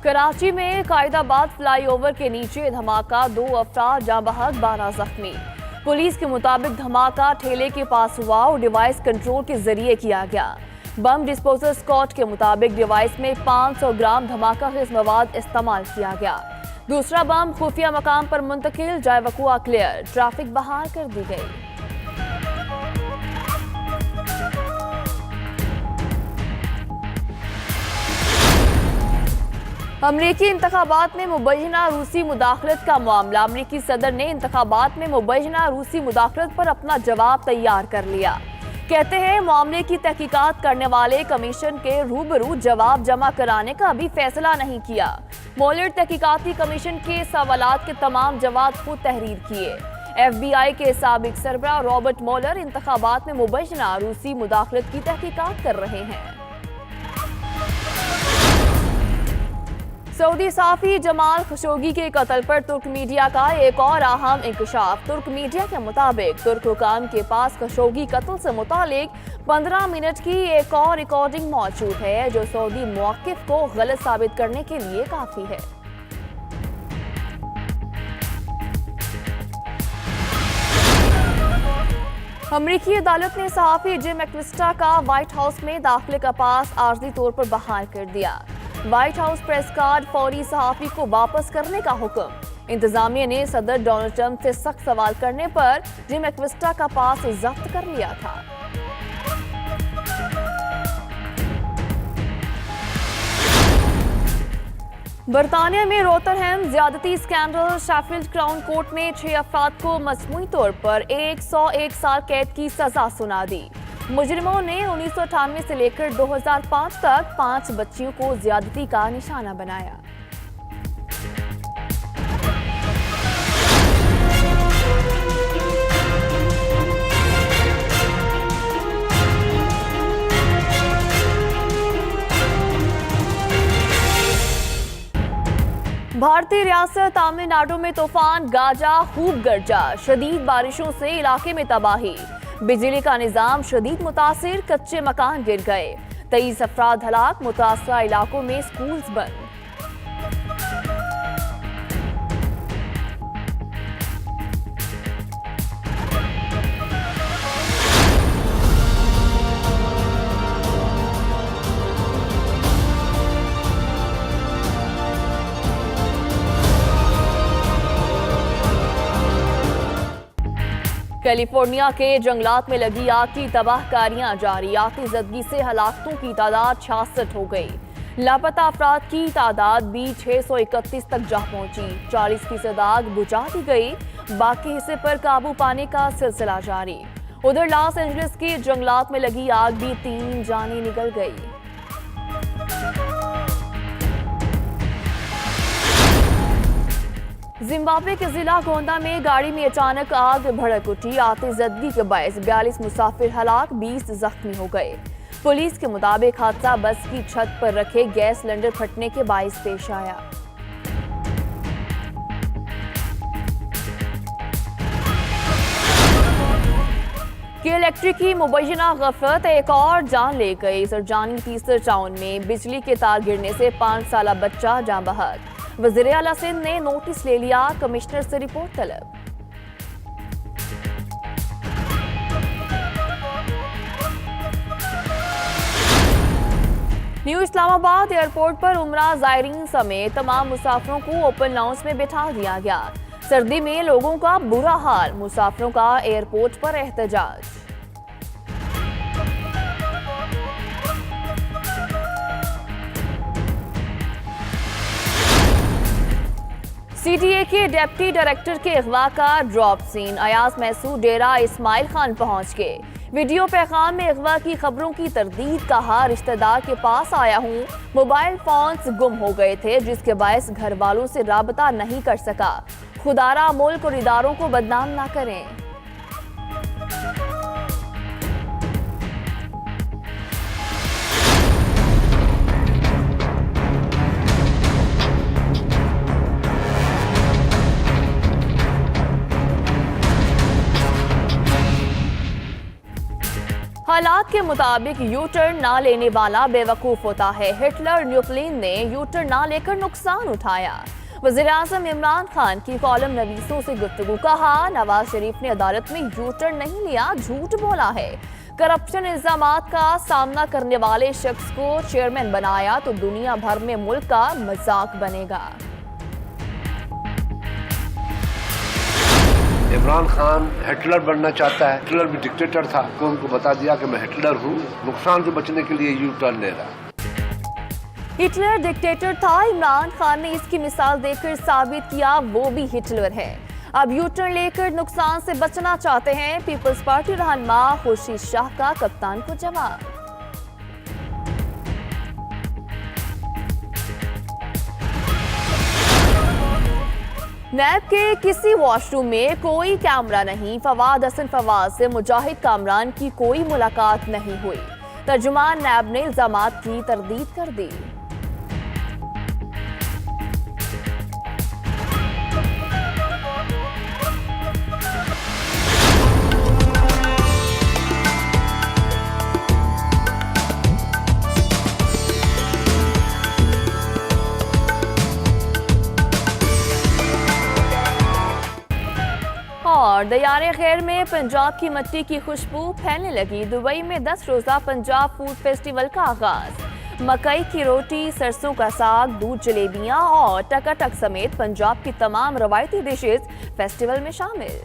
कराची में कायदाबाद फ्लाईओवर के नीचे धमाका, 2 अफराद जाँ बहक, 12 जख्मी। पुलिस के मुताबिक धमाका ठेले के पास हुआ और डिवाइस कंट्रोल के जरिए किया गया। बम डिस्पोजल स्क्वाड के मुताबिक डिवाइस में 500 ग्राम धमाका खेज मवाद इस्तेमाल किया गया। दूसरा बम खुफिया मकाम पर मुंतकिल, जाए वकुआ क्लियर, ट्रैफिक बहाल कर दी गई। अमरीकी इंतखाबात में मुबैना रूसी मुदाखलत का मामला। अमरीकी सदर ने इंतखाबात में मुबैना रूसी मुदाखलत पर अपना जवाब तैयार कर लिया। कहते हैं मामले की तहकीकात करने वाले कमीशन के रूबरू जवाब जमा कराने का अभी फैसला नहीं किया। मोलर तहकीकाती कमीशन के सवालात के तमाम जवाब खुद तहरीर किए। FBI के साबिक सरबराह रॉबर्ट मोलर इंतखाबात में मुबैना रूसी मुदाखलत की तहकीकात कर रहे हैं। सऊदी सहाफ़ी जमाल खशोगी के कत्ल पर तुर्क मीडिया का एक और अहम इंकशाफ। तुर्क मीडिया के मुताबिक तुर्क हुकाम के पास खशोगी कत्ल से मुतालिक 15 मिनट की एक और रिकॉर्डिंग मौजूद है, जो सऊदी मौक़िफ़ को गलत साबित करने के लिए काफ़ी है। अमरीकी अदालत ने सहाफ़ी जिम एक्विस्टा का व्हाइट हाउस में दाखिले का पास आर्जी तौर पर बहाल कर दिया। व्हाइट हाउस प्रेस कार्ड फौरी सहाफ़ी को वापस करने का हुक्म। इंतजामिया ने सदर डोनाल्ड ट्रंप से सख्त सवाल करने पर जिम एक्विस्टा का पास जब्त कर लिया था। बरतानिया में रोतरहैम ज्यादती स्कैंडल। शेफील्ड क्राउन कोर्ट ने 6 अफराद को मजमूई तौर पर 101 साल कैद की सजा सुना दी। मुजरिमों ने 1998 से लेकर 2005 तक 5 बच्चियों को ज्यादती का निशाना बनाया। भारतीय रियासत तमिलनाडु में तूफान गाजा खूब गरजा। शदीद बारिशों से इलाके में तबाही। बिजली का निजाम शदीद मुतासिर, कच्चे मकान गिर गए। 23 अफराद हलाक, मुतासरा इलाकों में स्कूल्स बंद। कैलिफोर्निया के जंगलात में लगी आग की तबाहकारियां जारी। आतिशबाजी से हलाकतों की तादाद 66 हो गई। लापता अफराद की तादाद भी 631 तक जा पहुंची। 40% आग बुझा दी गई, बाकी हिस्से पर काबू पाने का सिलसिला जारी। उधर लॉस एंजलिस के जंगलात में लगी आग भी 3 जानें निकल गई। जिम्बाब्वे के जिला गोंदा में गाड़ी में अचानक आग भड़क उठी। आतिशबाजी के बायस 42 मुसाफिर हलाक, 20 जख्मी हो गए। पुलिस के मुताबिक हादसा बस की छत पर रखे गैस सिलेंडर फटने के बायस पेश आया। के इलेक्ट्रिक की मुबैना गफलत एक और जान ले गई। सरजानी तीसर टाउन में बिजली के तार गिरने से 5 साला बच्चा जाँ बहक। वज़ीर आला सिंध ने नोटिस ले लिया, कमिश्नर से रिपोर्ट तलब। न्यू इस्लामाबाद एयरपोर्ट पर उमरा ज़ायरीन समेत तमाम मुसाफिरों को ओपन लाउंज में बिठा दिया गया। सर्दी में लोगों का बुरा हाल, मुसाफिरों का एयरपोर्ट पर एहतजाज। CTA के डेप्टी डायरेक्टर के अगवा का ड्रॉप सीन। अयाज महसूद डेरा इस्माइल खान पहुंच गए। वीडियो पैगाम में अगवा की खबरों की तरदीद, कहा रिश्तेदार के पास आया हूं, मोबाइल फोन्स गुम हो गए थे जिसके बायस घर वालों से राबता नहीं कर सका। खुदारा मुल्क और इदारों को बदनाम ना करें। हालात के मुताबिक यू टर्न ना लेने वाला बेवकूफ होता है। हिटलर न्यूक्लिन ने यू टर्न ना लेकर नुकसान उठाया। वज़ीर-ए-आज़म इमरान खान की कॉलम नवीसों से गुफ्तगू। कहा, नवाज शरीफ ने अदालत में यू टर्न नहीं लिया, झूठ बोला है। करप्शन इल्जामात का सामना करने वाले शख्स को चेयरमैन बनाया तो दुनिया भर में मुल्क का मजाक बनेगा। इमरान खान हिटलर बनना चाहता है। हिटलर भी डिक्टेटर था, तो उनको बता दिया कि मैं हिटलर हूँ। नुकसान से बचने के लिए यू टर्न ले रहा। हिटलर डिक्टेटर था, इमरान खान ने इसकी मिसाल देकर साबित किया वो भी हिटलर है। अब यू टर्न लेकर नुकसान से बचना चाहते हैं। पीपल्स पार्टी रहनुमा खुर्शीद शाह का कप्तान को जवाब। नैब के किसी वॉशरूम में कोई कैमरा नहीं। फवाद हसन फवाद से मुजाहिद कामरान की कोई मुलाकात नहीं हुई। तर्जुमान नैब ने इल्जामात की तरदीद कर दी। और दयारे खैर में पंजाब की मिट्टी की खुशबू फैलने लगी। दुबई में 10 रोजा पंजाब फूड फेस्टिवल का आगाज। मकई की रोटी, सरसों का साग, दूध, जलेबियां और टकाटक समेत पंजाब की तमाम रवायती डिशेज फेस्टिवल में शामिल।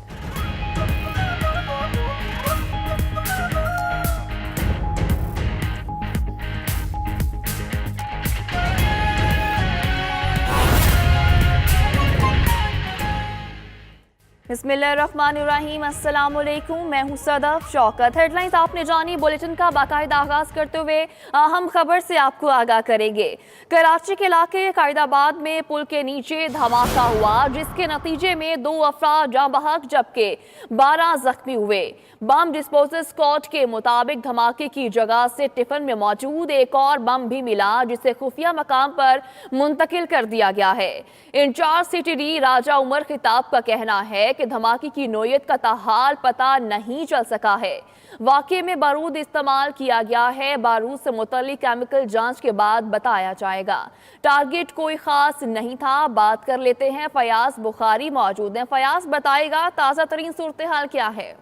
बिस्मिल्लाहिर्रहमानिर्रहीम, अस्सलाम वालेकुम। मैं हूं सदफ शौकत। हेडलाइंस आपने जानी। बुलेटिन का बाकायदा आगाज करते हुए अहम खबर से आपको आगाह करेंगे। कराची के इलाके कायदाबाद में पुल के नीचे धमाका हुआ, जिसके नतीजे में 2 अफराद जाँ बहक जबकि 12 जख्मी हुए। बम डिस्पोजल स्क्वाड के मुताबिक धमाके की जगह से टिफिन में मौजूद एक और बम भी मिला, जिसे खुफिया मकाम पर मुंतकिल कर दिया गया है। इंचार्ज सीटीडी राजा उमर खिताब का कहना है कि धमाके की नोयत का ताहाल पता नहीं चल सका है। वाकये में बारूद इस्तेमाल किया गया है। बारूद से मुतल्लिक केमिकल जांच के बाद बताया जाएगा। टारगेट कोई खास नहीं था। बात कर लेते हैं, फयाज बुखारी मौजूद हैं। फयाज, बताएगा ताज़ा तरीन सूरत हाल क्या है?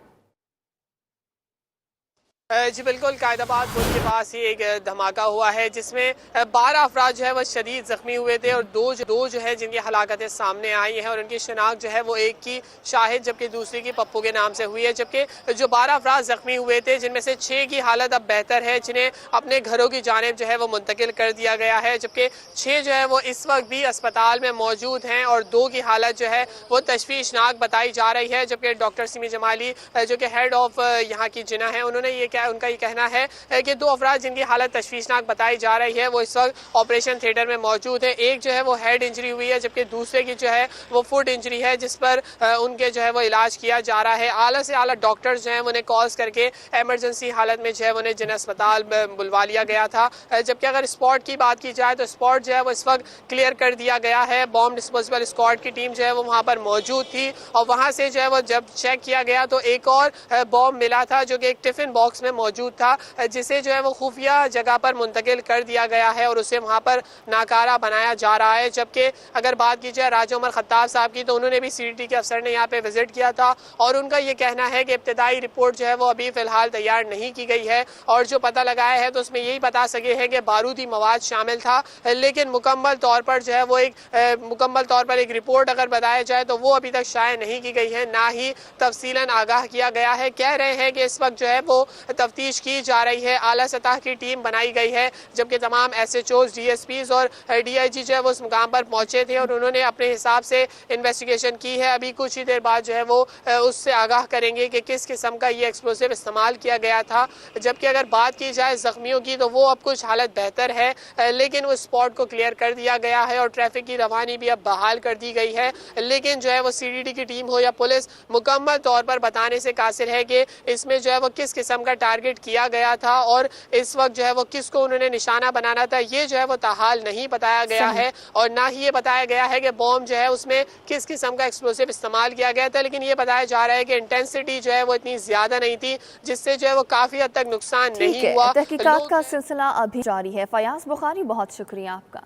जी बिल्कुल, कायदाबाद पुल के पास ही एक धमाका हुआ है जिसमें 12 अफराद जो है वह शदीद जख्मी हुए थे और दो जो है जिनकी हलाकतें सामने आई हैं और उनकी शनाख्त जो है वो एक की शाहिद जबकि दूसरी की पप्पू के नाम से हुई है। जबकि जो 12 अफराद जख्मी हुए थे जिनमें से 6 की हालत अब बेहतर है, जिन्हें अपने घरों की जानिब जो है वो मुंतकिल कर दिया गया है। जबकि 6 जो है वो इस वक्त भी अस्पताल में मौजूद हैं और 2 की हालत जो है वो तशवीशनाक बताई जा रही है। जबकि डॉक्टर सिमी जमाली जो कि हेड ऑफ यहाँ की जिना है, उन्होंने उनका ये कहना है कि 2 अफराद जिनकी हालत तशवीशनाक बताई जा रही है वो इस वक्त ऑपरेशन थिएटर में मौजूद है। एक जो है वो हेड इंजरी हुई है जबकि दूसरे की जो है वो फुट इंजरी है, जिस पर उनके जो है वो इलाज किया जा रहा है। आला से आला डॉक्टर्स जो है उन्हें कॉल्स करके एमरजेंसी हालत में जो है उन्हें जिन अस्पताल बुलवा लिया गया था। जबकि अगर स्पॉट की बात की जाए तो स्पॉट जो है वो इस वक्त क्लियर कर दिया गया है। बॉम्ब डिस्पोजेबल स्क्वाड की टीम जो है वो वहाँ पर मौजूद थी और वहाँ से जो है वो जब चेक किया गया तो एक और बॉम्ब मिला था जो कि एक टिफिन बॉक्स में मौजूद था, जिसे जो है वो खुफिया जगह पर मुंतकिल कर दिया गया है और उसे वहाँ पर नाकारा बनाया जा रहा है। जबकि अगर बात की जाए राजा उमर खत्ताब साहब की, तो उन्होंने भी सीडीटी के अफसर ने यहाँ पे विजिट किया था और उनका ये कहना है कि इब्तिदाई रिपोर्ट जो है वो अभी फिलहाल तैयार नहीं की गई है और जो पता लगाया है तो उसमें यही बता सके हैं कि बारूदी मवाद शामिल था, लेकिन मुकम्मल तौर पर जो है वो एक रिपोर्ट अगर बताया जाए तो वो अभी तक शाये नहीं की गई है, ना ही तफसीलन आगाह किया गया है। कह रहे हैं कि इस वक्त जो है वो तफ्तीश की जा रही है, आला सतह की टीम बनाई गई है, जबकि तमाम SHOs, DSPs और DIG जो है वो उस मुकाम पर पहुंचे थे और उन्होंने अपने हिसाब से इन्वेस्टिगेशन की है। अभी कुछ ही देर बाद जो है वो उससे आगाह करेंगे कि किस किस्म का ये एक्सप्लोसिव इस्तेमाल किया गया था। जबकि अगर बात की जाए जख्मियों की तो वो अब कुछ हालत बेहतर है, लेकिन वो स्पॉट को क्लियर कर दिया गया है और ट्रैफिक की रवानी भी अब बहाल कर दी गई है। लेकिन जो है वो CDD की टीम हो या पुलिस मुकम्मल तौर पर बताने से कासिर है कि इसमें जो है वो किस किस्म का टारगेट किया गया था और इस वक्त जो है वो किसको उन्होंने निशाना बनाना था, ये जो है वो ताहाल नहीं बताया गया है और ना ही ये बताया गया है कि बॉम्ब जो है उसमें किस किस्म का एक्सप्लोसिव इस्तेमाल किया गया था। लेकिन ये बताया जा रहा है कि इंटेंसिटी जो है वो इतनी ज्यादा नहीं थी जिससे जो है वो काफी हद तक नुकसान नहीं हुआ। तहकीकात का सिलसिला अभी जारी है। फयाज बुखारी, बहुत शुक्रिया आपका।